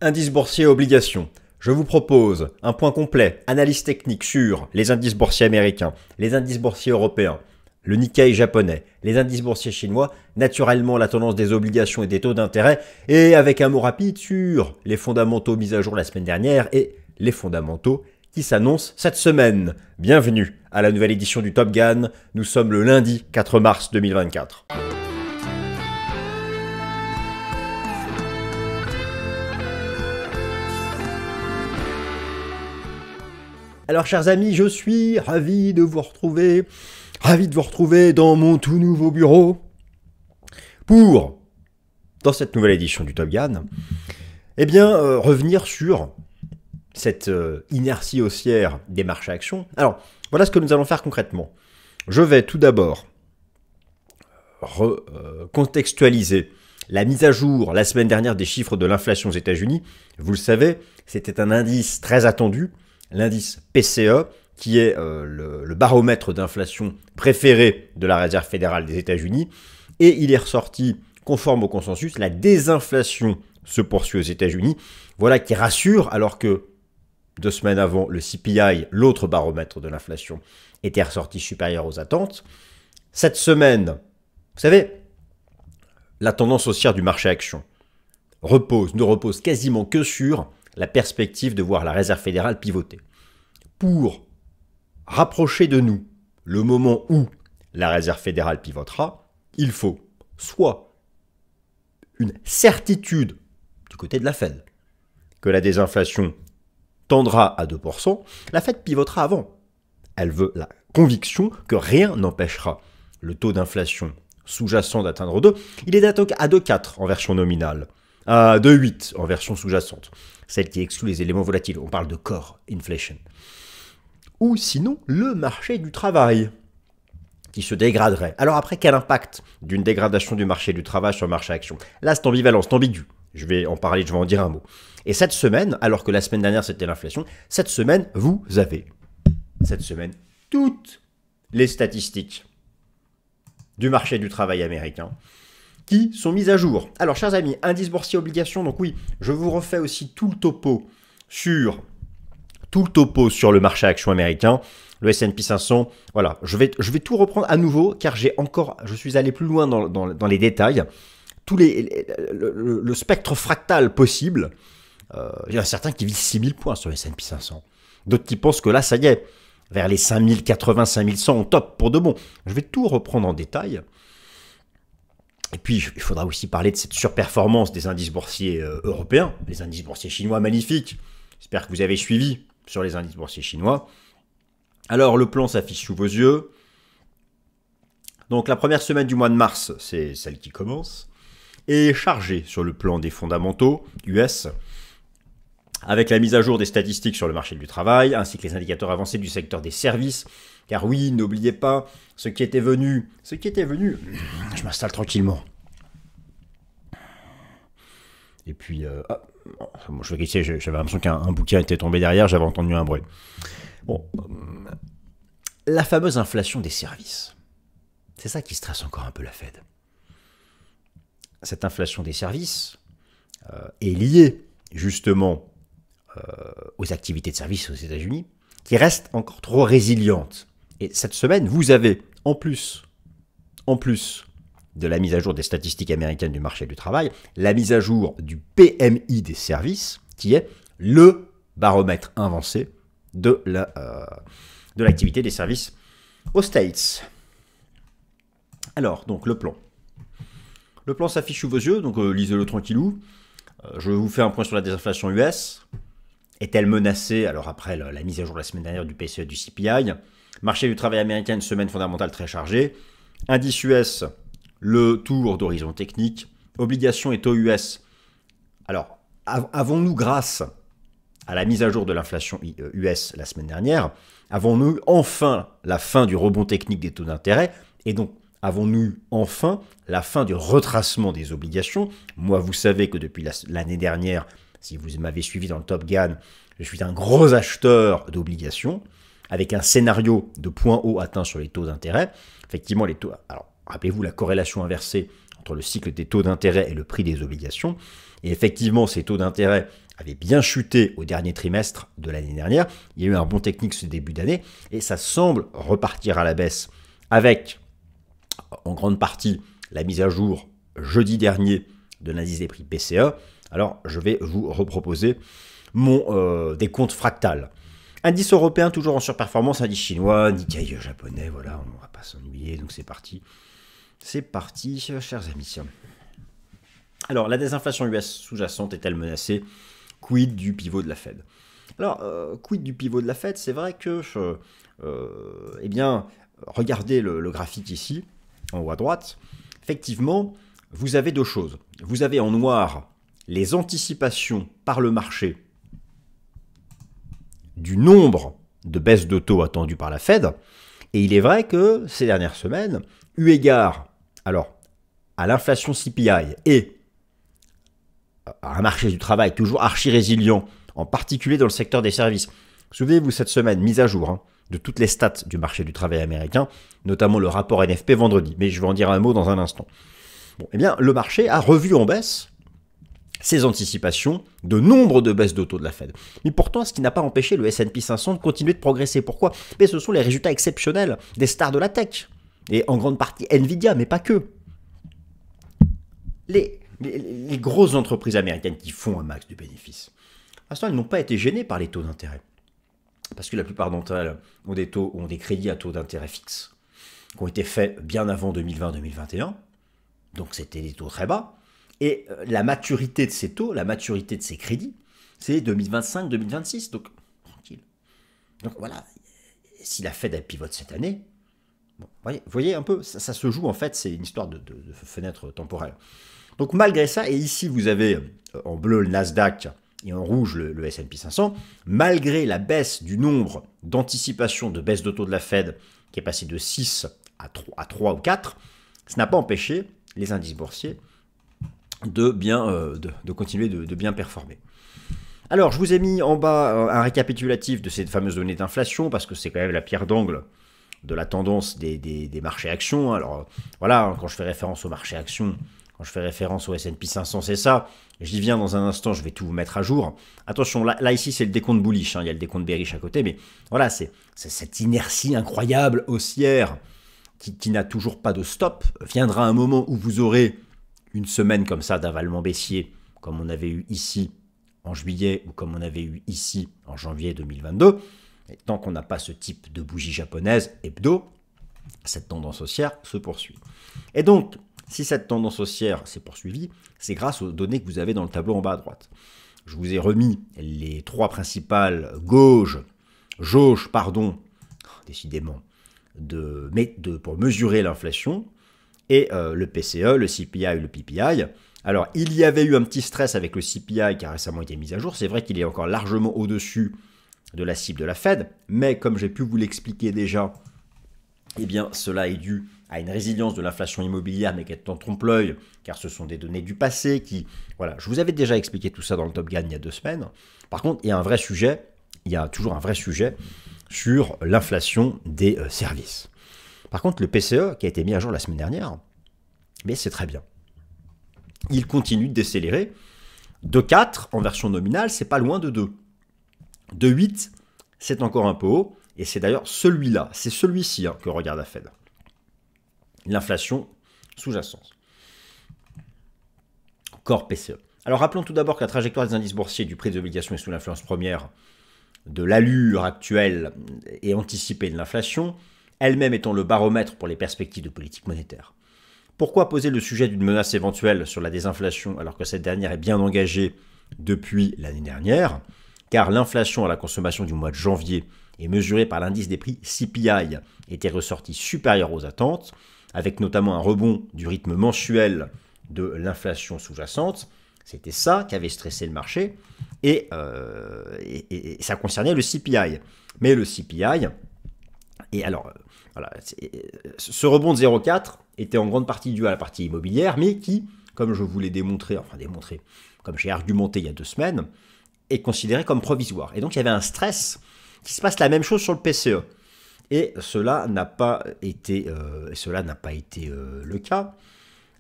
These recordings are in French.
Indice boursier obligations. Je vous propose un point complet, analyse technique sur les indices boursiers américains, les indices boursiers européens, le Nikkei japonais, les indices boursiers chinois, naturellement la tendance des obligations et des taux d'intérêt, et avec un mot rapide sur les fondamentaux mis à jour la semaine dernière et les fondamentaux qui s'annoncent cette semaine. Bienvenue à la nouvelle édition du Top Gun, nous sommes le lundi 4 mars 2024. Alors chers amis, je suis ravi de vous retrouver dans mon tout nouveau bureau pour, dans cette nouvelle édition du Top Gun, revenir sur cette inertie haussière des marchés actions. Alors, voilà ce que nous allons faire concrètement. Je vais tout d'abord contextualiser la mise à jour la semaine dernière des chiffres de l'inflation aux États-Unis. Vous le savez, c'était un indice très attendu, l'indice PCE, qui est le baromètre d'inflation préféré de la Réserve fédérale des États-Unis. Et il est ressorti conforme au consensus. La désinflation se poursuit aux États-Unis. Voilà qui rassure, alors que 2 semaines avant, le CPI, l'autre baromètre de l'inflation, était ressorti supérieur aux attentes. Cette semaine, vous savez, la tendance haussière du marché action ne repose quasiment que sur la perspective de voir la Réserve fédérale pivoter. Pour rapprocher de nous le moment où la Réserve fédérale pivotera, il faut soit une certitude du côté de la Fed que la désinflation tendra à 2%, la Fed pivotera avant. Elle veut la conviction que rien n'empêchera le taux d'inflation sous-jacent d'atteindre 2. Il est à 2,4 en version nominale, à 2,8 en version sous-jacente, celle qui exclut les éléments volatiles. On parle de core inflation. Ou sinon, le marché du travail, qui se dégraderait. Alors après, quel impact d'une dégradation du marché du travail sur le marché action? Là, c'est ambivalent, c'est ambigu. Je vais en parler, je vais en dire un mot. Et cette semaine, alors que la semaine dernière, c'était l'inflation, cette semaine, vous avez, toutes les statistiques du marché du travail américain qui sont mises à jour. Alors, chers amis, indice boursier obligations, donc oui, je vous refais aussi tout le topo sur le marché action américain, le S&P 500. Voilà, je vais tout reprendre à nouveau, car je suis allé plus loin dans les détails, le spectre fractal possible. Il y en a certains qui visent 6000 points sur le S&P 500. D'autres qui pensent que là, ça y est, vers les 5080, 5100, on top pour de bon. Je vais tout reprendre en détail. Et puis, il faudra aussi parler de cette surperformance des indices boursiers européens, les indices boursiers chinois magnifiques. J'espère que vous avez suivi sur les indices boursiers chinois. Alors, le plan s'affiche sous vos yeux. Donc, la première semaine du mois de mars, c'est celle qui commence, est chargée sur le plan des fondamentaux US, avec la mise à jour des statistiques sur le marché du travail, ainsi que les indicateurs avancés du secteur des services. Car oui, n'oubliez pas, ce qui était venu, je m'installe tranquillement. Et puis, je vais glisser, j'avais l'impression qu'un bouquin était tombé derrière, j'avais entendu un bruit. Bon, la fameuse inflation des services, c'est ça qui stresse encore un peu la Fed. Cette inflation des services est liée justement aux activités de services aux États-Unis, qui restent encore trop résilientes. Et cette semaine, vous avez, en plus de la mise à jour des statistiques américaines du marché du travail, la mise à jour du PMI des services, qui est le baromètre avancé de l'activité des services aux States. Alors, donc le plan. Le plan s'affiche sous vos yeux, donc lisez-le tranquillou. Je vous fais un point sur la désinflation US. Est-elle menacée? Alors après la mise à jour la semaine dernière du PCE du CPI. Marché du travail américain, une semaine fondamentale très chargée. Indice US, le tour d'horizon technique. Obligations et taux US. Alors, avons-nous, grâce à la mise à jour de l'inflation US la semaine dernière, avons-nous enfin la fin du rebond technique des taux d'intérêt? Et donc, avons-nous enfin la fin du retracement des obligations? Moi, vous savez que depuis l'année dernière, si vous m'avez suivi dans le Top Gun, je suis un gros acheteur d'obligations, avec un scénario de point haut atteint sur les taux d'intérêt. Effectivement, les taux. Alors, rappelez-vous la corrélation inversée entre le cycle des taux d'intérêt et le prix des obligations. Et effectivement, ces taux d'intérêt avait bien chuté au dernier trimestre de l'année dernière. Il y a eu un bond technique ce début d'année et ça semble repartir à la baisse avec, en grande partie, la mise à jour jeudi dernier de l'indice des prix PCE. Alors, je vais vous reproposer mon décompte fractal. Indice européen toujours en surperformance, indice chinois, Nikkei japonais, voilà, on ne va pas s'ennuyer, donc c'est parti. C'est parti, chers amis. Alors, la désinflation US sous-jacente est-elle menacée? Quid du pivot de la Fed? Alors, quid du pivot de la Fed? C'est vrai que, eh bien, regardez le graphique ici, en haut à droite. Effectivement, vous avez deux choses. Vous avez en noir les anticipations par le marché du nombre de baisses de taux attendues par la Fed. Et il est vrai que ces dernières semaines, eu égard alors, à l'inflation CPI et à un marché du travail toujours archi résilient, en particulier dans le secteur des services. Souvenez-vous cette semaine, mise à jour de toutes les stats du marché du travail américain, notamment le rapport NFP vendredi, mais je vais en dire un mot dans un instant. Bon, eh bien, le marché a revu en baisse ses anticipations de nombre de baisses de taux de la Fed. Mais pourtant, ce qui n'a pas empêché le S&P 500 de continuer de progresser. Pourquoi? Mais ce sont les résultats exceptionnels des stars de la tech, et en grande partie Nvidia, mais pas que. Les grosses entreprises américaines qui font un max de bénéfices, à l'instant, elles n'ont pas été gênées par les taux d'intérêt. Parce que la plupart d'entre elles ont des crédits à taux d'intérêt fixes, qui ont été faits bien avant 2020-2021. Donc c'était des taux très bas. Et la maturité de ces taux, la maturité de ces crédits, c'est 2025-2026. Donc, tranquille. Donc voilà, si la Fed elle pivote cette année, bon, vous voyez un peu, ça se joue en fait, c'est une histoire de fenêtre temporelle. Donc malgré ça, et ici vous avez en bleu le Nasdaq et en rouge le S&P 500, malgré la baisse du nombre d'anticipations de baisse de taux de la Fed qui est passé de 6 à 3 ou 4, ça n'a pas empêché les indices boursiers de continuer de bien performer. Alors, je vous ai mis en bas un récapitulatif de ces fameuses données d'inflation, parce que c'est quand même la pierre d'angle de la tendance des marchés actions. Alors, voilà, quand je fais référence aux marchés actions, quand je fais référence au S&P 500, c'est ça. J'y viens dans un instant, je vais tout vous mettre à jour. Attention, là ici, c'est le décompte bullish, il y a le décompte bearish à côté, mais voilà, c'est cette inertie incroyable haussière qui n'a toujours pas de stop. Viendra un moment où vous aurez une semaine comme ça d'avalement baissier, comme on avait eu ici en juillet ou comme on avait eu ici en janvier 2022. Et tant qu'on n'a pas ce type de bougie japonaise hebdo, cette tendance haussière se poursuit. Et donc, si cette tendance haussière s'est poursuivie, c'est grâce aux données que vous avez dans le tableau en bas à droite. Je vous ai remis les trois principales jauges, décidément, pour mesurer l'inflation, et le PCE, le CPI et le PPI. Alors, il y avait eu un petit stress avec le CPI qui a récemment été mis à jour. C'est vrai qu'il est encore largement au-dessus de la cible de la Fed, mais comme j'ai pu vous l'expliquer déjà, eh bien, cela est dû à une résilience de l'inflation immobilière, mais qui est en trompe-l'œil, car ce sont des données du passé qui... Voilà, je vous avais déjà expliqué tout ça dans le Top Gun il y a 2 semaines. Par contre, il y a toujours un vrai sujet sur l'inflation des services. Par contre, le PCE, qui a été mis à jour la semaine dernière, mais c'est très bien. Il continue de décélérer. De 4 en version nominale, c'est pas loin de 2. De 8, c'est encore un peu haut. Et c'est d'ailleurs celui-là, c'est celui-ci que regarde la Fed. L'inflation sous-jacente. Corps PCE. Alors rappelons tout d'abord que la trajectoire des indices boursiers du prix des obligations est sous l'influence première de l'allure actuelle et anticipée de l'inflation, elle-même étant le baromètre pour les perspectives de politique monétaire. Pourquoi poser le sujet d'une menace éventuelle sur la désinflation alors que cette dernière est bien engagée depuis l'année dernière? Car l'inflation à la consommation du mois de janvier est mesurée par l'indice des prix CPI était ressorti supérieur aux attentes, avec notamment un rebond du rythme mensuel de l'inflation sous-jacente. C'était ça qui avait stressé le marché, et ça concernait le CPI. Mais le CPI, et alors, voilà, ce rebond de 0,4 était en grande partie dû à la partie immobilière, mais qui, comme je vous l'ai démontré, comme j'ai argumenté il y a 2 semaines, est considéré comme provisoire. Et donc il y avait un stress qui se passe la même chose sur le PCE. Et cela n'a pas été le cas.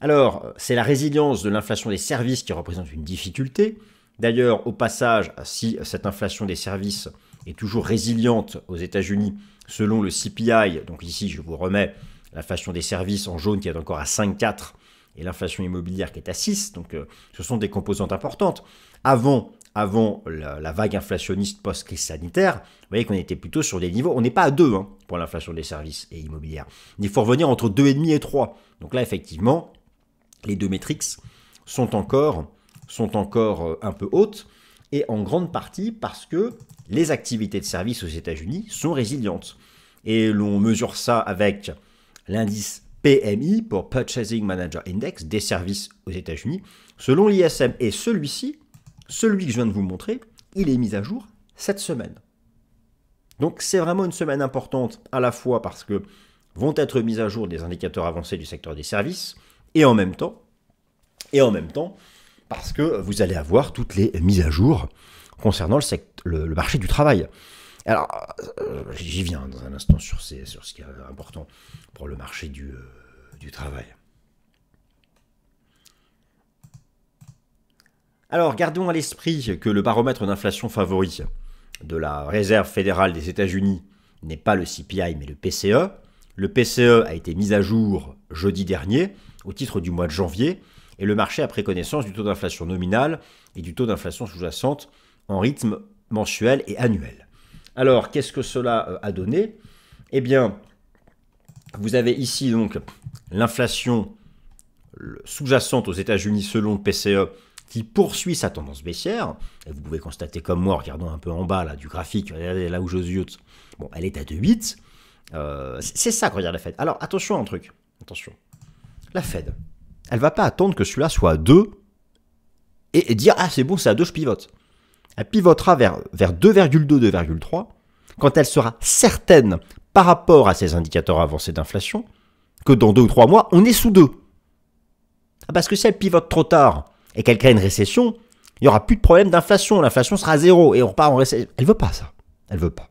Alors, c'est la résilience de l'inflation des services qui représente une difficulté, D'ailleurs, au passage, si cette inflation des services est toujours résiliente aux États-Unis, selon le CPI, donc ici je vous remets l'inflation des services en jaune qui est encore à 5,4 et l'inflation immobilière qui est à 6, donc ce sont des composantes importantes. Avant la vague inflationniste post-crise sanitaire, vous voyez qu'on était plutôt sur des niveaux, on n'est pas à 2 pour l'inflation des services et immobilière. Il faut revenir entre 2,5 et 3. Donc là, effectivement, les deux métriques sont encore un peu hautes, et en grande partie parce que les activités de services aux États-Unis sont résilientes. Et l'on mesure ça avec l'indice PMI, pour Purchasing Manager Index, des services aux États-Unis, selon l'ISM. Et celui-ci, celui que je viens de vous montrer, il est mis à jour cette semaine. Donc c'est vraiment une semaine importante, à la fois parce que vont être mis à jour des indicateurs avancés du secteur des services, et en même temps, parce que vous allez avoir toutes les mises à jour concernant le marché du travail. Alors, j'y viens dans un instant sur ce qui est important pour le marché du travail. Alors, gardons à l'esprit que le baromètre d'inflation favori de la Réserve fédérale des États-Unis n'est pas le CPI, mais le PCE. Le PCE a été mis à jour jeudi dernier, au titre du mois de janvier, et le marché a pris connaissance du taux d'inflation nominal et du taux d'inflation sous-jacente en rythme mensuel et annuel. Alors, qu'est-ce que cela a donné? Eh bien, vous avez ici donc l'inflation sous-jacente aux États-Unis selon le PCE qui poursuit sa tendance baissière. Et vous pouvez constater comme moi, regardons un peu en bas là, du graphique, regardez là où je ziote. Bon, elle est à 2,8. C'est ça que regarde la Fed. Alors, attention à un truc. Attention. La Fed, elle va pas attendre que celui-là soit à 2 et dire « Ah, c'est bon, c'est à 2, je pivote ». Elle pivotera vers 2,2, 2,3 quand elle sera certaine par rapport à ces indicateurs avancés d'inflation que dans 2 ou 3 mois, on est sous 2. Parce que si elle pivote trop tard et qu'elle crée une récession, il n'y aura plus de problème d'inflation. L'inflation sera à 0 et on repart en récession. Elle veut pas ça. Elle veut pas.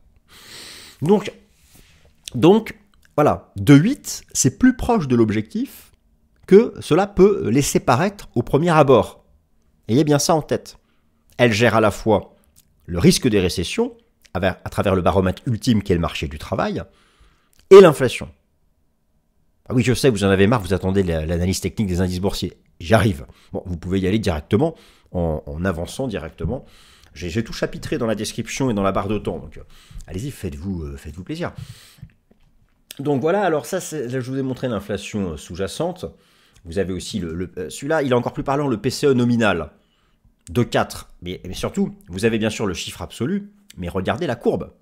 Donc voilà, 2,8, c'est plus proche de l'objectif que cela peut laisser paraître au premier abord. Ayez bien ça en tête. Elle gère à la fois le risque des récessions, à travers le baromètre ultime qui est le marché du travail, et l'inflation. Ah oui, je sais, vous en avez marre, vous attendez l'analyse technique des indices boursiers. J'y arrive. Bon, vous pouvez y aller directement, en avançant directement. J'ai tout chapitré dans la description et dans la barre de temps, donc allez-y, faites-vous plaisir. Donc voilà, alors ça, là, je vous ai montré l'inflation sous-jacente. Vous avez aussi celui-là, il est encore plus parlant, le PCE nominal de 4. Mais surtout, vous avez bien sûr le chiffre absolu, mais regardez la courbe.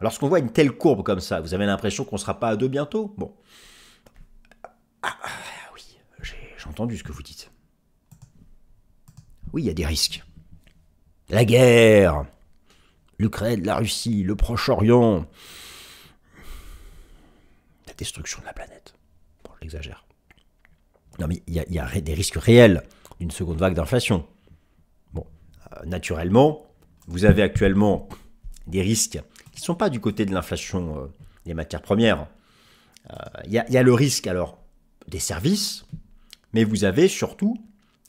Lorsqu'on voit une telle courbe comme ça, vous avez l'impression qu'on ne sera pas à 2 bientôt? Bon. Oui, j'ai entendu ce que vous dites. Oui, il y a des risques. La guerre, l'Ukraine, la Russie, le Proche-Orient, la destruction de la planète. Bon, j'exagère. Non, mais il y a des risques réels d'une seconde vague d'inflation. Bon, naturellement, vous avez actuellement des risques qui ne sont pas du côté de l'inflation des matières premières. Il y a le risque, alors, des services, mais vous avez surtout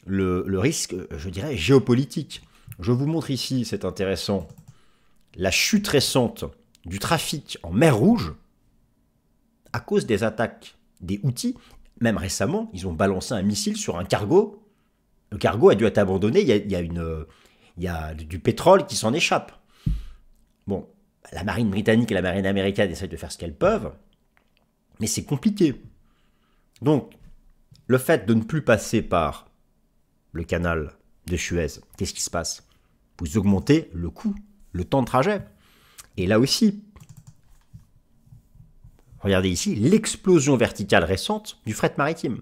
le risque, je dirais, géopolitique. Je vous montre ici, c'est intéressant, la chute récente du trafic en mer Rouge à cause des attaques des Houthis. Même récemment, ils ont balancé un missile sur un cargo. Le cargo a dû être abandonné, il y a du pétrole qui s'en échappe. Bon, la marine britannique et la marine américaine essayent de faire ce qu'elles peuvent, mais c'est compliqué. Donc, le fait de ne plus passer par le canal de Suez, qu'est-ce qui se passe? Vous augmentez le coût, le temps de trajet. Et là aussi, regardez ici, l'explosion verticale récente du fret maritime.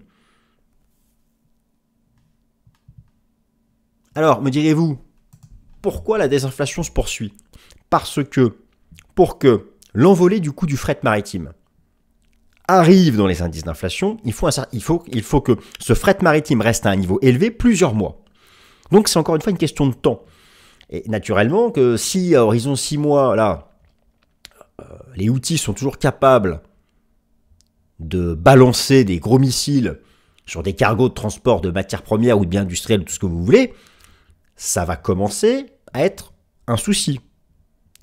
Alors, me direz-vous, pourquoi la désinflation se poursuit? Parce que, pour que l'envolée du coût du fret maritime arrive dans les indices d'inflation, il faut que ce fret maritime reste à un niveau élevé plusieurs mois. Donc, c'est encore une fois une question de temps. Et naturellement, que si à horizon 6 mois, là, les Houthis sont toujours capables de balancer des gros missiles sur des cargos de transport de matières premières ou de biens industriels, tout ce que vous voulez, ça va commencer à être un souci.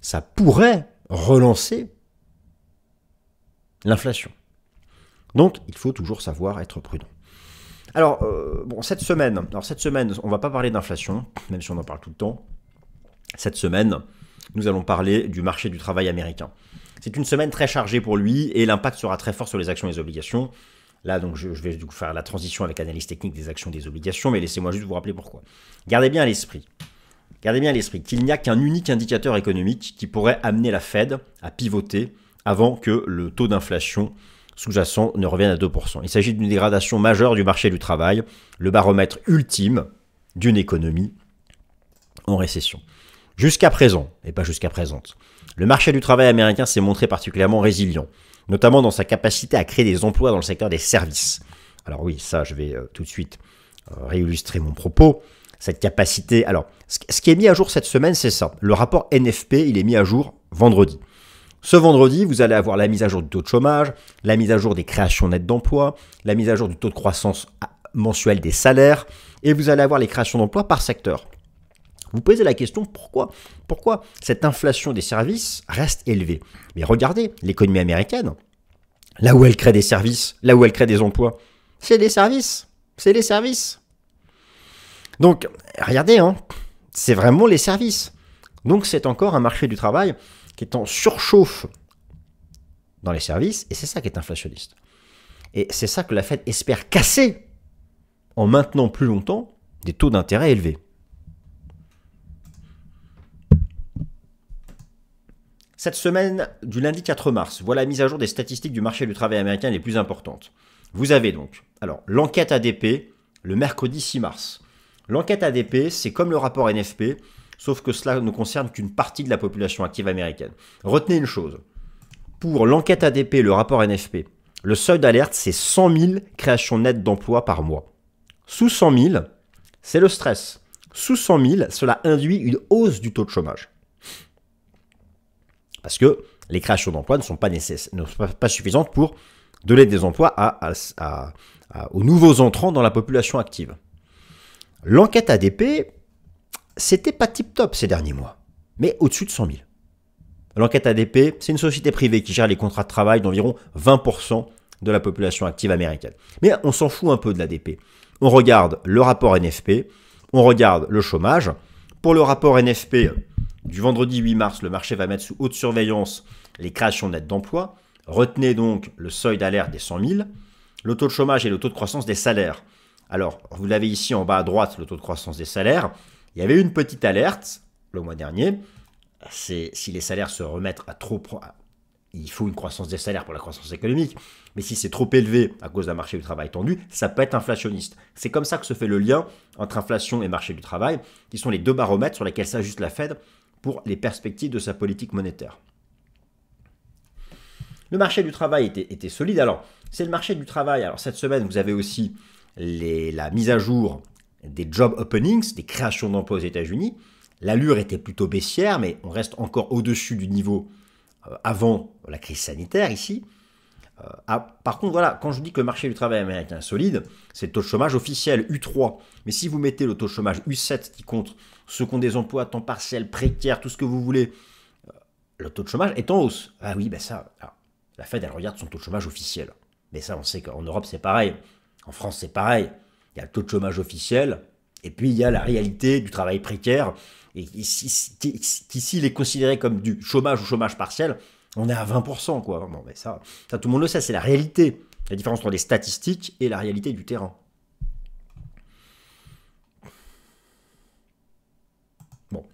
Ça pourrait relancer l'inflation. Donc, il faut toujours savoir être prudent. Alors, cette semaine, on ne va pas parler d'inflation, même si on en parle tout le temps. Cette semaine, nous allons parler du marché du travail américain. C'est une semaine très chargée pour lui et l'impact sera très fort sur les actions et les obligations. Là, donc, je vais du coup faire la transition avec l'analyse technique des actions et des obligations, mais laissez-moi juste vous rappeler pourquoi. Gardez bien à l'esprit qu'il n'y a qu'un unique indicateur économique qui pourrait amener la Fed à pivoter avant que le taux d'inflation sous-jacent ne revienne à 2%. Il s'agit d'une dégradation majeure du marché du travail, le baromètre ultime d'une économie en récession. Jusqu'à présent, et pas jusqu'à présente, le marché du travail américain s'est montré particulièrement résilient, notamment dans sa capacité à créer des emplois dans le secteur des services. Alors oui, ça, je vais tout de suite réillustrer mon propos. Cette capacité... Alors, ce qui est mis à jour cette semaine, c'est ça. Le rapport NFP, il est mis à jour vendredi. Ce vendredi, vous allez avoir la mise à jour du taux de chômage, la mise à jour des créations nettes d'emplois, la mise à jour du taux de croissance mensuel des salaires, et vous allez avoir les créations d'emplois par secteur. Vous posez la question, pourquoi cette inflation des services reste élevée? Mais regardez, l'économie américaine, là où elle crée des services, là où elle crée des emplois, c'est les services. C'est les services. Donc, regardez, c'est vraiment les services. Donc, c'est encore un marché du travail qui est en surchauffe dans les services, et c'est ça qui est inflationniste. Et c'est ça que la Fed espère casser en maintenant plus longtemps des taux d'intérêt élevés. Cette semaine du lundi 4 mars, voilà la mise à jour des statistiques du marché du travail américain les plus importantes. Vous avez donc l'enquête ADP le mercredi 6 mars. L'enquête ADP, c'est comme le rapport NFP, sauf que cela ne concerne qu'une partie de la population active américaine. Retenez une chose, pour l'enquête ADP et le rapport NFP, le seuil d'alerte, c'est 100 000 créations nettes d'emplois par mois. Sous 100 000, c'est le stress. Sous 100 000, cela induit une hausse du taux de chômage. Parce que les créations d'emplois ne sont pas suffisantes pour donner des emplois aux nouveaux entrants dans la population active. L'enquête ADP, c'était pas tip-top ces derniers mois, mais au-dessus de 100 000. L'enquête ADP, c'est une société privée qui gère les contrats de travail d'environ 20% de la population active américaine. Mais on s'en fout un peu de l'ADP. On regarde le rapport NFP, on regarde le chômage. Pour le rapport NFP du vendredi 8 mars, le marché va mettre sous haute surveillance les créations nettes d'emplois. Retenez donc le seuil d'alerte des 100 000, le taux de chômage et le taux de croissance des salaires. Alors, vous l'avez ici en bas à droite, le taux de croissance des salaires. Il y avait une petite alerte le mois dernier. C'est si les salaires se remettent à trop... Il faut une croissance des salaires pour la croissance économique. Mais si c'est trop élevé à cause d'un marché du travail tendu, ça peut être inflationniste. C'est comme ça que se fait le lien entre inflation et marché du travail, qui sont les deux baromètres sur lesquels s'ajuste la Fed pour les perspectives de sa politique monétaire. Le marché du travail était solide. Alors, c'est le marché du travail. Alors, cette semaine, vous avez aussi la mise à jour des job openings, des créations d'emplois aux États-Unis. L'allure était plutôt baissière, mais on reste encore au-dessus du niveau avant la crise sanitaire ici. Par contre, voilà, quand je dis que le marché du travail américain est solide, c'est le taux de chômage officiel U3. Mais si vous mettez le taux de chômage U7 qui compte ceux qui ont des emplois à temps partiel, précaires, tout ce que vous voulez, le taux de chômage est en hausse. Ah oui, ben ça, alors, la Fed, elle regarde son taux de chômage officiel. Mais ça, on sait qu'en Europe, c'est pareil. En France, c'est pareil. Il y a le taux de chômage officiel, et puis il y a la réalité du travail précaire. Et ici, il est considéré comme du chômage ou chômage partiel, on est à 20%, quoi. Bon, mais ça, tout le monde le sait, c'est la réalité. La différence entre les statistiques et la réalité du terrain. Bon.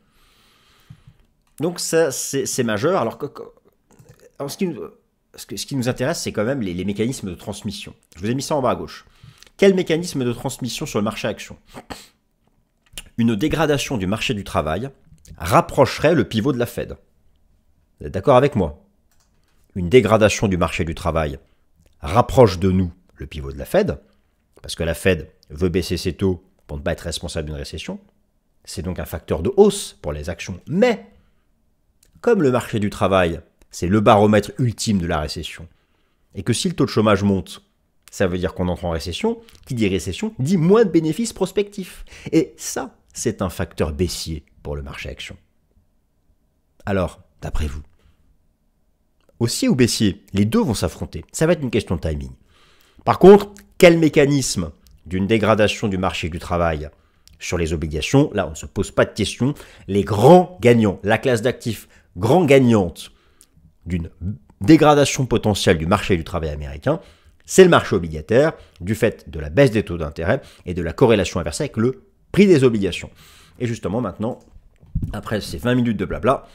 Donc ça, c'est majeur. Alors, ce qui nous intéresse, c'est quand même les mécanismes de transmission. Je vous ai mis ça en bas à gauche. Quel mécanisme de transmission sur le marché action? Une dégradation du marché du travail rapprocherait le pivot de la Fed. Vous êtes d'accord avec moi? Une dégradation du marché du travail rapproche de nous le pivot de la Fed, parce que la Fed veut baisser ses taux pour ne pas être responsable d'une récession. C'est donc un facteur de hausse pour les actions. Mais, comme le marché du travail, c'est le baromètre ultime de la récession, et que si le taux de chômage monte, ça veut dire qu'on entre en récession. Qui dit récession dit moins de bénéfices prospectifs. Et ça c'est un facteur baissier pour le marché action. Alors, d'après vous, haussier ou baissier, les deux vont s'affronter. Ça va être une question de timing. Par contre, quel mécanisme d'une dégradation du marché du travail sur les obligations? Là, on ne se pose pas de questions. Les grands gagnants, la classe d'actifs grand gagnante d'une dégradation potentielle du marché du travail américain, c'est le marché obligataire, du fait de la baisse des taux d'intérêt et de la corrélation inversée avec le prix des obligations. Et justement, maintenant, après ces 20 minutes de blabla,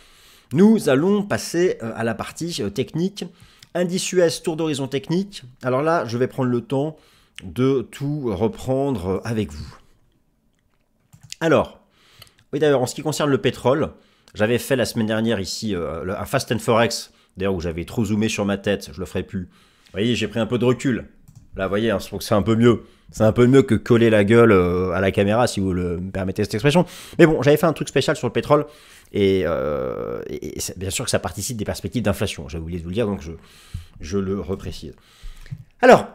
nous allons passer à la partie technique. Indice US, tour d'horizon technique. Alors là, je vais prendre le temps de tout reprendre avec vous. Alors, oui d'ailleurs, en ce qui concerne le pétrole, j'avais fait la semaine dernière ici un Fast and Forex, d'ailleurs où j'avais trop zoomé sur ma tête, je le ferai plus. Vous voyez, j'ai pris un peu de recul. Là, vous voyez, hein, c'est un peu mieux. C'est un peu mieux que coller la gueule à la caméra, si vous me permettez cette expression. Mais bon, j'avais fait un truc spécial sur le pétrole, et bien sûr que ça participe des perspectives d'inflation. J'avais oublié de vous le dire, donc je le reprécise. Alors,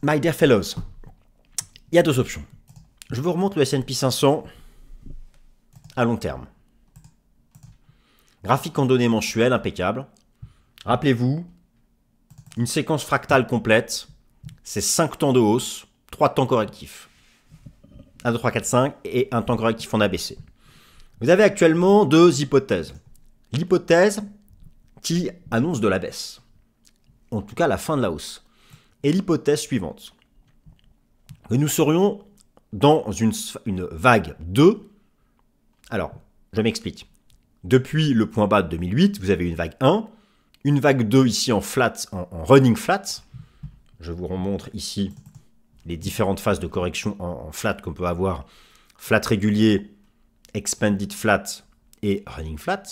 my dear fellows, il y a deux options. Je vous remonte le S&P 500 à long terme. Graphique en données mensuelles, impeccable. Rappelez-vous, une séquence fractale complète, c'est 5 temps de hausse, 3 temps correctifs. 1, 2, 3, 4, 5 et un temps correctif en ABC. Vous avez actuellement deux hypothèses. L'hypothèse qui annonce de la baisse, en tout cas la fin de la hausse. Et l'hypothèse suivante, que nous serions dans une vague 2. Alors, je m'explique. Depuis le point bas de 2008, vous avez une vague 1, une vague 2 ici en flat, en running flat. Je vous remontre ici les différentes phases de correction en flat qu'on peut avoir. Flat régulier, expanded flat et running flat.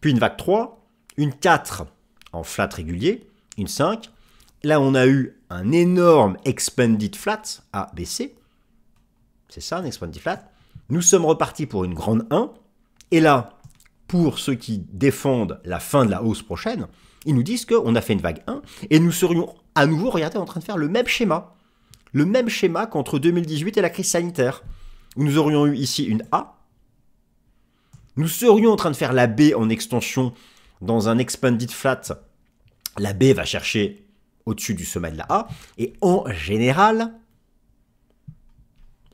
Puis une vague 3, une 4 en flat régulier, une 5. Là, on a eu un énorme expanded flat, ABC. C'est ça, un expanded flat. Nous sommes repartis pour une grande 1. Et là, pour ceux qui défendent la fin de la hausse prochaine, ils nous disent qu'on a fait une vague 1 et nous serions à nouveau, regardez, en train de faire le même schéma. Le même schéma qu'entre 2018 et la crise sanitaire. Où nous aurions eu ici une A. Nous serions en train de faire la B en extension dans un expanded flat. La B va chercher au-dessus du sommet de la A. Et en général,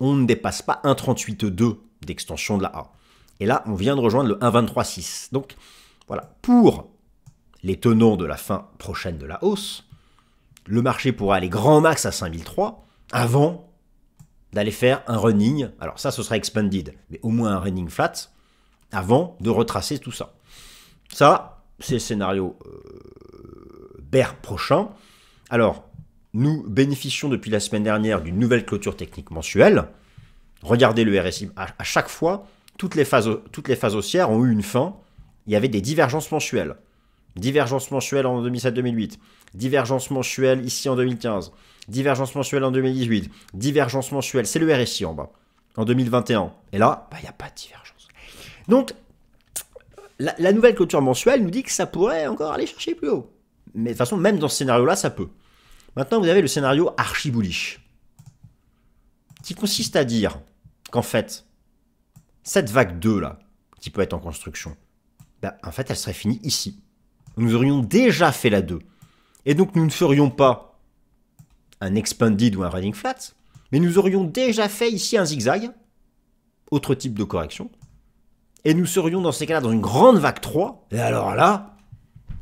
on ne dépasse pas 1,38,2 d'extension de la A. Et là, on vient de rejoindre le 1,23,6. Donc, voilà. Pour les tenants de la fin prochaine de la hausse, le marché pourra aller grand max à 5003 avant d'aller faire un running. Alors ça, ce sera expanded, mais au moins un running flat avant de retracer tout ça. Ça, c'est le scénario bear prochain. Alors, nous bénéficions depuis la semaine dernière d'une nouvelle clôture technique mensuelle. Regardez le RSI. À chaque fois, toutes les phases haussières ont eu une fin. Il y avait des divergences mensuelles. Divergence mensuelle en 2007-2008. Divergence mensuelle ici en 2015. Divergence mensuelle en 2018. Divergence mensuelle, c'est le RSI en bas, en 2021. Et là, il n'y a pas de divergence. Donc, la nouvelle clôture mensuelle nous dit que ça pourrait encore aller chercher plus haut. Mais de toute façon, même dans ce scénario-là, ça peut. Maintenant, vous avez le scénario archi-bullish, qui consiste à dire qu'en fait, cette vague 2 là, qui peut être en construction, en fait, elle serait finie ici. Nous aurions déjà fait la 2. Et donc, nous ne ferions pas un expanded ou un running flat, mais nous aurions déjà fait ici un zigzag, autre type de correction, et nous serions dans ces cas-là dans une grande vague 3, et alors là,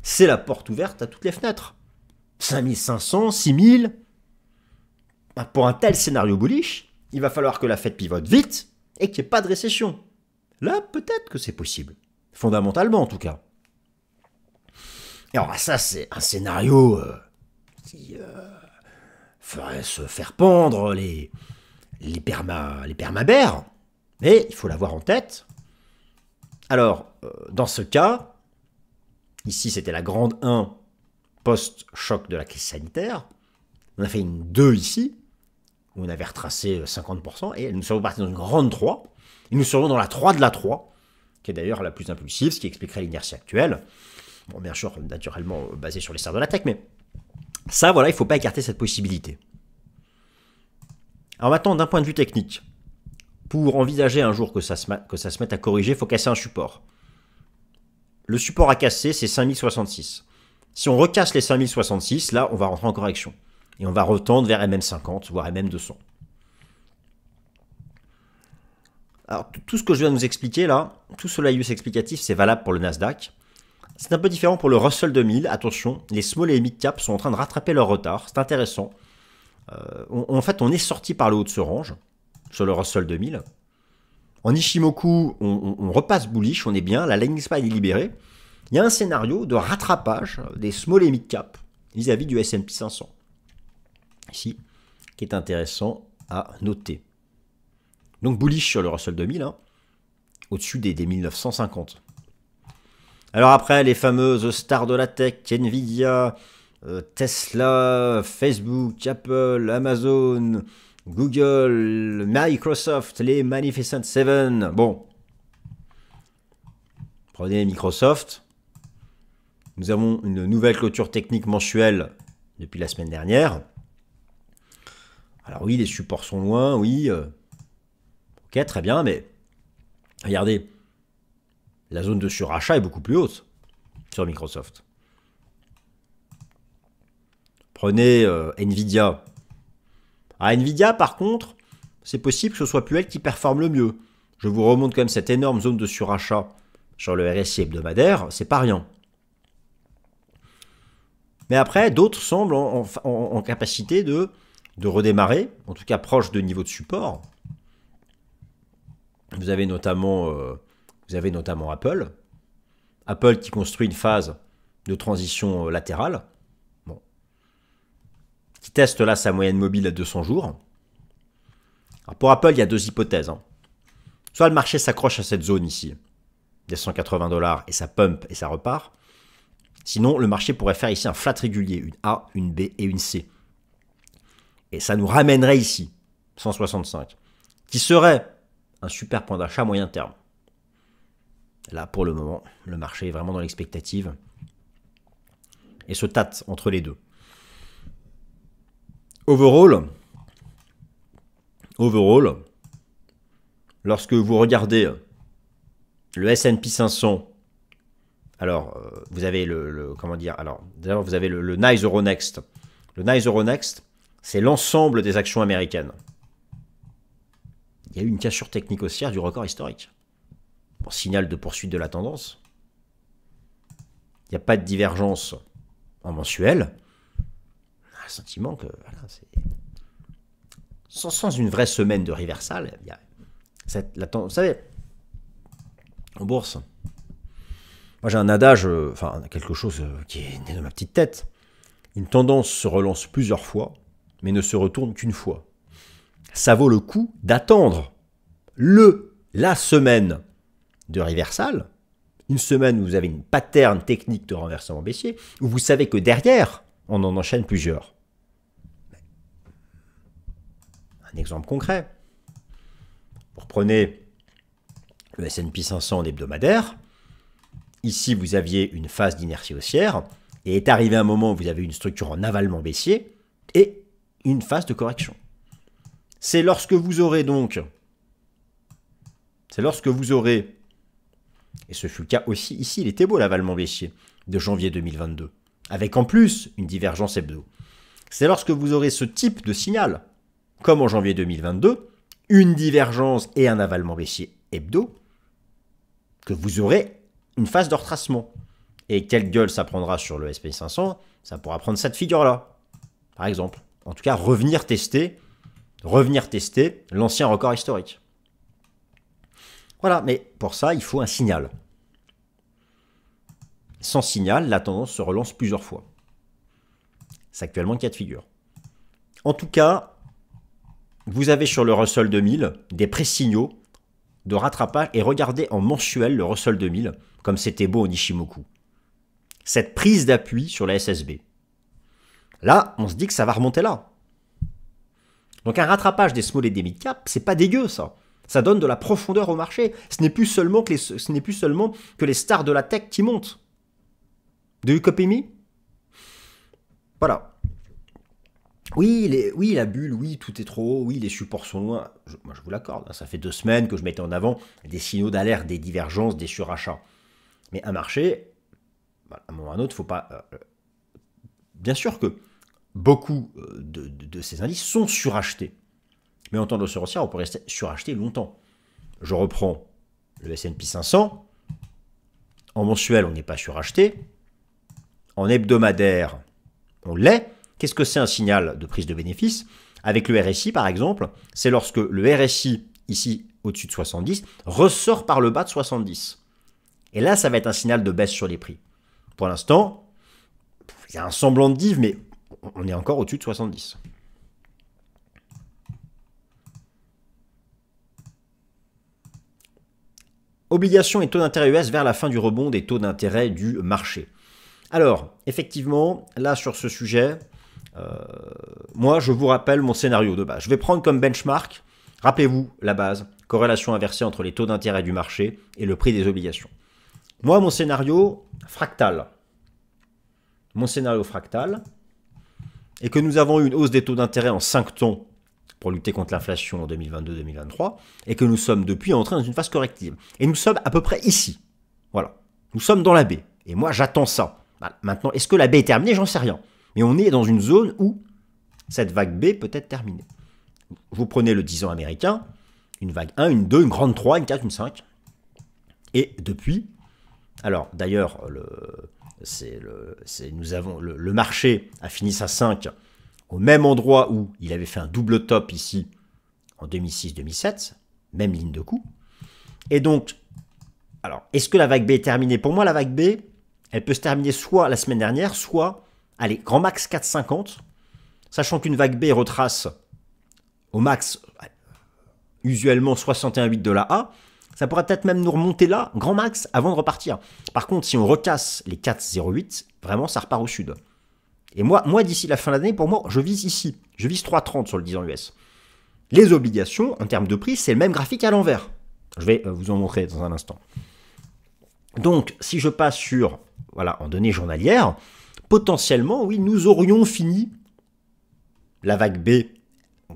c'est la porte ouverte à toutes les fenêtres. 5500, 6000. Pour un tel scénario bullish, il va falloir que la Fed pivote vite et qu'il n'y ait pas de récession. Là, peut-être que c'est possible. Fondamentalement, en tout cas. Et alors, ça, c'est un scénario qui ferait se faire pendre les permabères. Mais il faut l'avoir en tête. Alors, dans ce cas, ici, c'était la grande 1 post-choc de la crise sanitaire. On a fait une 2 ici, où on avait retracé 50%, et nous serions partis dans une grande 3, et nous serions dans la 3 de la 3, qui est d'ailleurs la plus impulsive, ce qui expliquerait l'inertie actuelle. Bon, bien sûr, naturellement basée sur les stars de la tech, mais ça, voilà, il ne faut pas écarter cette possibilité. Alors maintenant, d'un point de vue technique, pour envisager un jour que ça se mette à corriger, il faut casser un support. Le support à casser, c'est 5066. Si on recasse les 5066, là, on va rentrer en correction. Et on va retendre vers MM50, voire MM200. Alors, tout ce que je viens de vous expliquer là, tout ce laïus explicatif, c'est valable pour le Nasdaq. C'est un peu différent pour le Russell 2000. Attention, les small et mid cap sont en train de rattraper leur retard. C'est intéressant. En fait, on est sorti par le haut de ce range sur le Russell 2000. En Ichimoku, on repasse bullish, on est bien. La landing spine est libérée. Il y a un scénario de rattrapage des small et mid cap vis-à-vis du S&P 500. Ici, qui est intéressant à noter. Donc bullish sur le Russell 2000, hein, au-dessus des 1950. Alors après, les fameuses stars de la tech, Nvidia, Tesla, Facebook, Apple, Amazon, Google, Microsoft, les Magnificent Seven. Bon, prenez Microsoft. Nous avons une nouvelle clôture technique mensuelle depuis la semaine dernière. Alors oui, les supports sont loin, oui. Ok, très bien, mais regardez, la zone de surachat est beaucoup plus haute sur Microsoft. Prenez Nvidia. À Nvidia, par contre, c'est possible que ce soit plus elle qui performe le mieux. Je vous remonte quand même cette énorme zone de surachat sur le RSI hebdomadaire, c'est pas rien. Mais après, d'autres semblent en capacité de redémarrer, en tout cas proche de niveau de support. Vous avez notamment Apple. Apple qui construit une phase de transition latérale. Bon. Qui teste là sa moyenne mobile à 200 jours. Alors pour Apple, il y a deux hypothèses. Hein. Soit le marché s'accroche à cette zone ici, des 180 $ et ça pump et ça repart. Sinon, le marché pourrait faire ici un flat régulier, une A, une B et une C. Et ça nous ramènerait ici, 165, qui serait un super point d'achat moyen terme. Là, pour le moment, le marché est vraiment dans l'expectative et se tâte entre les deux. Overall, lorsque vous regardez le S&P 500, alors vous avez d'abord vous avez le Nice Euronext. Le Nice Euronext, c'est l'ensemble des actions américaines. Il y a eu une cassure technique haussière du record historique. Bon, signal de poursuite de la tendance. Il n'y a pas de divergence en mensuel. On a le sentiment que voilà, sans une vraie semaine de reversal, il y a vous savez, en bourse, moi j'ai un adage, quelque chose qui est né de ma petite tête. Une tendance se relance plusieurs fois, mais ne se retourne qu'une fois. Ça vaut le coup d'attendre la semaine de reversal, une semaine où vous avez une pattern technique de renversement baissier, où vous savez que derrière, on en enchaîne plusieurs. Un exemple concret. Vous reprenez le S&P 500 en hebdomadaire. Ici, vous aviez une phase d'inertie haussière, et est arrivé un moment où vous avez une structure en avalement baissier, et une phase de correction. C'est lorsque vous aurez, et ce fut le cas aussi ici, il était beau l'avalement baissier de janvier 2022, avec en plus une divergence hebdo. C'est lorsque vous aurez ce type de signal, comme en janvier 2022, une divergence et un avalement baissier hebdo, que vous aurez une phase de retracement. Et quelle gueule ça prendra sur le S&P 500, ça pourra prendre cette figure-là, par exemple. En tout cas, revenir tester l'ancien record historique. Voilà, mais pour ça, il faut un signal. Sans signal, la tendance se relance plusieurs fois. C'est actuellement le cas de figure. En tout cas, vous avez sur le Russell 2000 des pré-signaux de rattrapage et regardez en mensuel le Russell 2000 comme c'était beau en Ichimoku. Cette prise d'appui sur la SSB. Là, on se dit que ça va remonter là. Donc un rattrapage des small et des mid cap, c'est pas dégueu ça. Ça donne de la profondeur au marché. Ce n'est plus seulement que les stars de la tech qui montent. Do you copy me? Voilà. Oui, la bulle, oui, tout est trop haut, oui, les supports sont loin. Moi, je vous l'accorde, hein, ça fait 2 semaines que je mettais en avant des signaux d'alerte, des divergences, des surachats. Mais un marché, voilà, à un moment ou à un autre, faut pas. Bien sûr que beaucoup de ces indices sont surachetés. Mais en tendance haussière, on peut rester suracheté longtemps. Je reprends le S&P 500. En mensuel, on n'est pas suracheté. En hebdomadaire, on l'est. Qu'est-ce que c'est un signal de prise de bénéfice? Avec le RSI, par exemple, c'est lorsque le RSI, ici, au-dessus de 70, ressort par le bas de 70. Et là, ça va être un signal de baisse sur les prix. Pour l'instant, il y a un semblant de div, mais on est encore au-dessus de 70. Obligations et taux d'intérêt US vers la fin du rebond des taux d'intérêt du marché. Alors, effectivement, là, sur ce sujet, moi, je vous rappelle mon scénario de base. Je vais prendre comme benchmark, rappelez-vous la base, corrélation inversée entre les taux d'intérêt du marché et le prix des obligations. Moi, mon scénario fractal. Mon scénario fractal est que nous avons eu une hausse des taux d'intérêt en 5 temps pour lutter contre l'inflation en 2022-2023 et que nous sommes depuis entrés dans une phase corrective. Et nous sommes à peu près ici. Voilà. Nous sommes dans la baie. Et moi, j'attends ça. Maintenant, est-ce que la baie est terminée? J'en sais rien. Mais on est dans une zone où cette vague B peut être terminée. Vous prenez le 10 ans américain, une vague 1, une 2, une grande 3, une 4, une 5. Et depuis, alors d'ailleurs, le marché a fini sa 5 au même endroit où il avait fait un double top ici en 2006-2007, même ligne de coup. Et donc, alors, est-ce que la vague B est terminée? Pour moi, la vague B, elle peut se terminer soit la semaine dernière, soit, allez, grand max 4,50, sachant qu'une vague B retrace au max, usuellement 61,8 de la A, ça pourrait peut-être même nous remonter là, grand max, avant de repartir. Par contre, si on recasse les 4,08, vraiment, ça repart au sud. Et moi d'ici la fin de l'année, pour moi, je vise ici. Je vise 3,30 sur le 10 ans US. Les obligations, en termes de prix, c'est le même graphique à l'envers. Je vais vous en montrer dans un instant. Donc, si je passe sur, voilà, en données journalières, potentiellement, oui, nous aurions fini la vague B,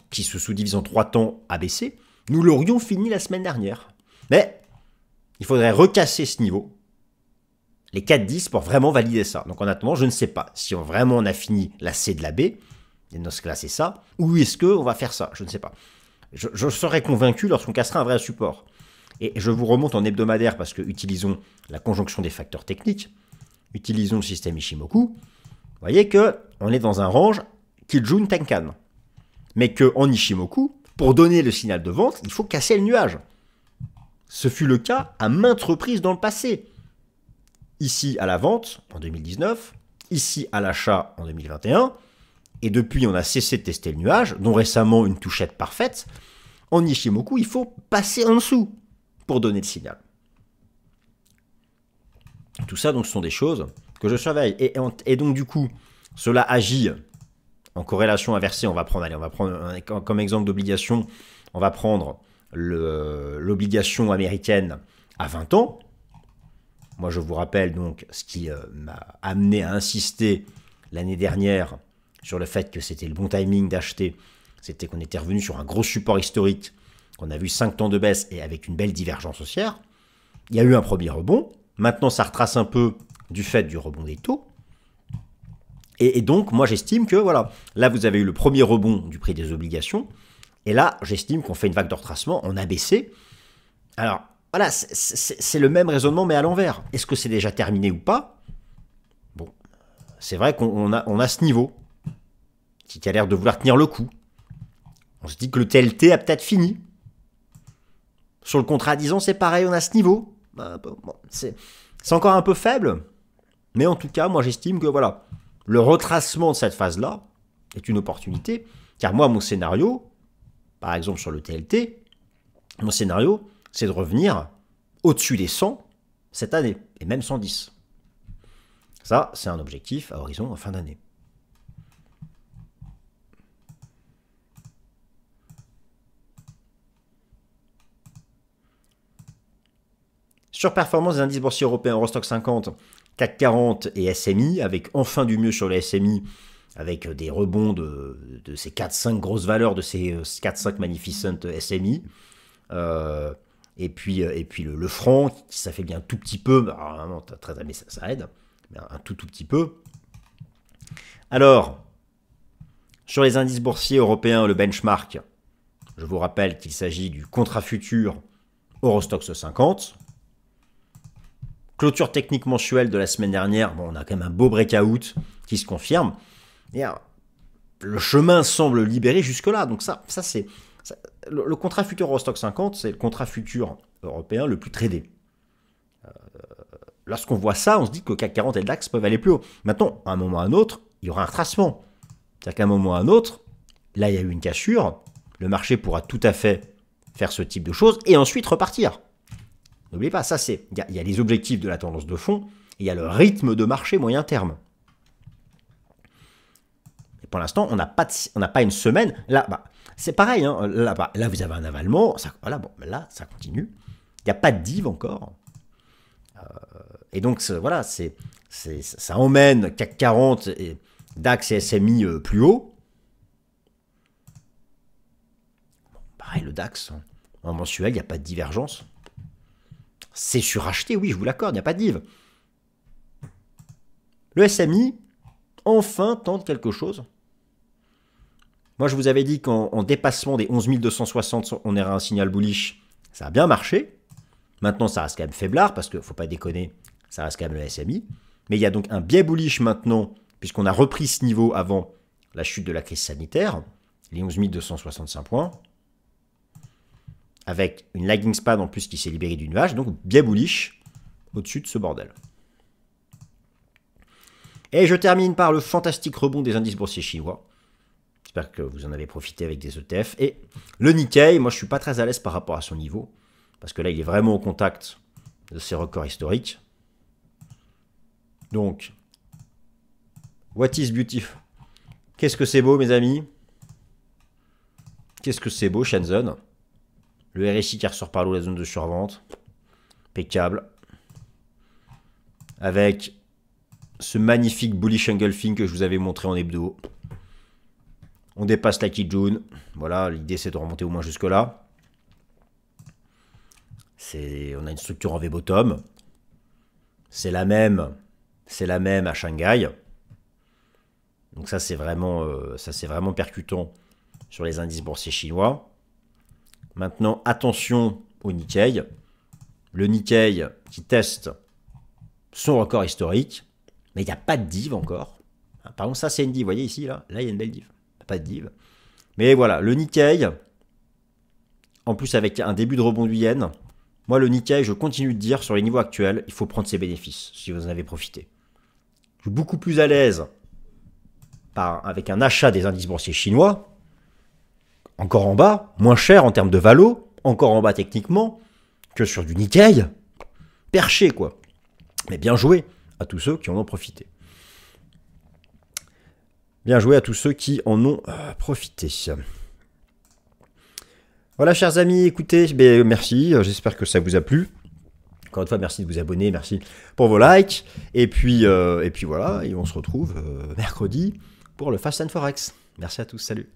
qui se sous-divise en 3 temps ABC, nous l'aurions fini la semaine dernière. Mais il faudrait recasser ce niveau, les 4,10 pour vraiment valider ça. Donc en attendant, je ne sais pas si vraiment on a fini la C de la B, et dans ce cas-là c'est ça, ou est-ce qu'on va faire ça, je ne sais pas. Je serai convaincu lorsqu'on cassera un vrai support. Et je vous remonte en hebdomadaire parce que utilisons la conjonction des facteurs techniques, utilisons le système Ishimoku, vous voyez qu'on est dans un range Kijun Tenkan. Mais qu'en Ishimoku, pour donner le signal de vente, il faut casser le nuage. Ce fut le cas à maintes reprises dans le passé. Ici à la vente en 2019, ici à l'achat en 2021, et depuis on a cessé de tester le nuage, dont récemment une touchette parfaite. En Ishimoku, il faut passer en dessous pour donner le signal. Tout ça, donc, ce sont des choses que je surveille. Et donc, du coup, cela agit en corrélation inversée. On va prendre comme exemple d'obligation, on va prendre l'obligation américaine à 20 ans. Moi, je vous rappelle donc ce qui m'a amené à insister l'année dernière sur le fait que c'était le bon timing d'acheter. C'était qu'on était revenu sur un gros support historique. On a vu 5 temps de baisse et avec une belle divergence haussière. Il y a eu un premier rebond. Maintenant, ça retrace un peu du fait du rebond des taux. Et donc, moi, j'estime que, voilà, là, vous avez eu le premier rebond du prix des obligations. Et là, j'estime qu'on fait une vague de retracement en ABC. Alors, voilà, c'est le même raisonnement, mais à l'envers. Est-ce que c'est déjà terminé ou pas? Bon, c'est vrai qu'on a ce niveau qui a l'air de vouloir tenir le coup. On se dit que le TLT a peut-être fini. Sur le contrat à 10 ans, c'est pareil, on a ce niveau. Bon, c'est encore un peu faible, mais en tout cas, moi, j'estime que, voilà, le retracement de cette phase-là est une opportunité, car moi, mon scénario, par exemple sur le TLT, mon scénario, c'est de revenir au-dessus des 100 cette année, et même 110. Ça, c'est un objectif à horizon en fin d'année. Surperformance des indices boursiers européens, Eurostock 50, CAC 40 et SMI, avec enfin du mieux sur les SMI, avec des rebonds de ces 4-5 grosses valeurs, de ces 4-5 magnificent SMI. Et puis le franc, qui s'affaiblit un tout petit peu, alors, vraiment, mais ça aide, mais un tout petit peu. Alors, sur les indices boursiers européens, le benchmark, je vous rappelle qu'il s'agit du contrat futur Eurostoxx 50. Clôture technique mensuelle de la semaine dernière, bon, on a quand même un beau breakout qui se confirme. Et le chemin semble libéré jusque-là. Donc ça c'est... Le contrat futur Eurostoxx 50, c'est le contrat futur européen le plus tradé. Lorsqu'on voit ça, on se dit que le CAC 40 et le DAX peuvent aller plus haut. Maintenant, à un moment ou à un autre, il y aura un retracement. C'est-à-dire qu'à un moment ou à un autre, là, il y a eu une cassure. Le marché pourra tout à fait faire ce type de choses et ensuite repartir. N'oubliez pas, ça c'est... Il y a les objectifs de la tendance de fond et il y a le rythme de marché moyen terme. Et pour l'instant, on n'a pas une semaine. Là, c'est pareil. Hein, là, vous avez un avalement. Voilà, bon, là, ça continue. Il n'y a pas de div encore. Et donc, voilà, ça emmène CAC 40, et DAX et SMI plus haut. Bon, pareil, le DAX, en mensuel, il n'y a pas de divergence. C'est suracheté, oui, je vous l'accorde, il n'y a pas de div. Le SMI, enfin, tente quelque chose. Moi, je vous avais dit qu'en dépassement des 11 260, on aurait un signal bullish. Ça a bien marché. Maintenant, ça reste quand même faiblard, parce qu'il ne faut pas déconner, ça reste quand même le SMI. Mais il y a donc un biais bullish maintenant, puisqu'on a repris ce niveau avant la chute de la crise sanitaire, les 11 265 points, avec une lagging span en plus qui s'est libérée du nuage, donc biais bullish au-dessus de ce bordel. Et je termine par le fantastique rebond des indices boursiers chinois. J'espère que vous en avez profité avec des ETF. Et le Nikkei, moi je ne suis pas très à l'aise par rapport à son niveau, parce que là il est vraiment au contact de ses records historiques. Donc, what is beautiful? Qu'est-ce que c'est beau, mes amis? Qu'est-ce que c'est beau, Shenzhen? Le RSI qui ressort par l'eau la zone de survente. Impeccable. Avec ce magnifique bullish engulfing que je vous avais montré en hebdo. On dépasse la Kijun. Voilà, l'idée c'est de remonter au moins jusque-là. On a une structure en V-bottom. C'est la même à Shanghai. Donc ça c'est vraiment percutant sur les indices boursiers chinois. Maintenant, attention au Nikkei. Le Nikkei qui teste son record historique, mais il n'y a pas de div encore. Par contre, ça c'est une div, vous voyez ici, là il y a une belle div. Pas de div. Mais voilà, le Nikkei, en plus avec un début de rebond du yen, moi le Nikkei, je continue de dire sur les niveaux actuels, il faut prendre ses bénéfices, si vous en avez profité. Je suis beaucoup plus à l'aise avec un achat des indices boursiers chinois, encore en bas, moins cher en termes de valo, encore en bas techniquement, que sur du Nikkei, perché quoi. Mais bien joué à tous ceux qui en ont profité. Bien joué à tous ceux qui en ont profité. Voilà, chers amis, écoutez, merci, j'espère que ça vous a plu. Encore une fois, merci de vous abonner, merci pour vos likes. Et puis voilà, et on se retrouve mercredi pour le Fast and Forex. Merci à tous, salut.